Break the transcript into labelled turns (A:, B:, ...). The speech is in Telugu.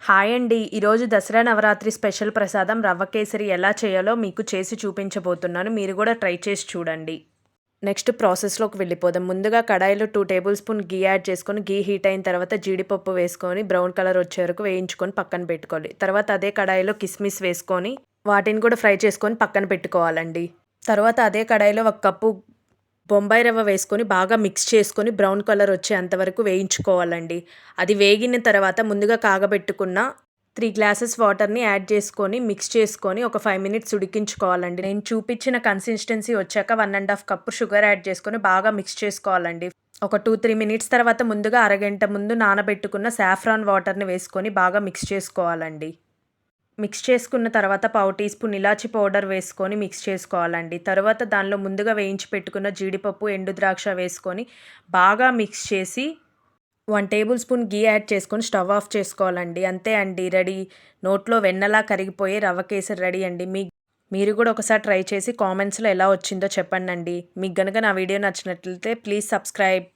A: హాయ్ అండి. ఈరోజు దసరా నవరాత్రి స్పెషల్ ప్రసాదం రవ్వ కేసరి ఎలా చేయాలో మీకు చేసి చూపించబోతున్నాను. మీరు కూడా ట్రై చేసి చూడండి. నెక్స్ట్ ప్రాసెస్‌లోకి వెళ్ళిపోదాం. ముందుగా కడాయిలో 2 టేబుల్ స్పూన్ ఘీ యాడ్ చేసుకొని, ఘీ హీట్ అయిన తర్వాత జీడిపప్పు వేసుకొని బ్రౌన్ కలర్ వచ్చే వరకు వేయించుకొని పక్కన పెట్టుకోవాలి. తర్వాత అదే కడాయిలో కిస్మిస్ వేసుకొని వాటిని కూడా ఫ్రై చేసుకొని పక్కన పెట్టుకోవాలండి. తర్వాత అదే కడాయిలో 1 కప్పు బొంబాయి రవ్వ వేసుకొని బాగా మిక్స్ చేసుకొని బ్రౌన్ కలర్ వచ్చేంత వరకు వేయించుకోవాలండి. అది వేగిన తర్వాత ముందుగా కాగబెట్టుకున్న 3 గ్లాసెస్ వాటర్‌ని యాడ్ చేసుకొని మిక్స్ చేసుకొని ఒక 5 మినిట్స్ ఉడికించుకోవాలండి. నేను చూపించిన కన్సిస్టెన్సీ వచ్చాక 1 ½ కప్పు షుగర్ యాడ్ చేసుకొని బాగా మిక్స్ చేసుకోవాలండి. ఒక 2, 3 మినిట్స్ తర్వాత ముందుగా అరగంట ముందు నానబెట్టుకున్న సాఫ్రాన్ వాటర్‌ని వేసుకొని బాగా మిక్స్ చేసుకోవాలండి. మిక్స్ చేసుకున్న తర్వాత పావు టీ స్పూన్ ఇలాచీ పౌడర్ వేసుకొని మిక్స్ చేసుకోవాలండి. తర్వాత దానిలో ముందుగా వేయించి పెట్టుకున్న జీడిపప్పు, ఎండు ద్రాక్ష వేసుకొని బాగా మిక్స్ చేసి 1 టేబుల్ స్పూన్ ఘీ యాడ్ చేసుకొని స్టవ్ ఆఫ్ చేసుకోవాలండి. అంతే అండి, రెడీ. నోట్లో వెన్నలా కరిగిపోయే రవ్వ కేసరి రెడీ అండి. మీరు కూడా ఒకసారి ట్రై చేసి కామెంట్స్‌లో ఎలా వచ్చిందో చెప్పండండి. మీకు గనుక నా వీడియో నచ్చినట్లయితే ప్లీజ్ సబ్స్క్రైబ్.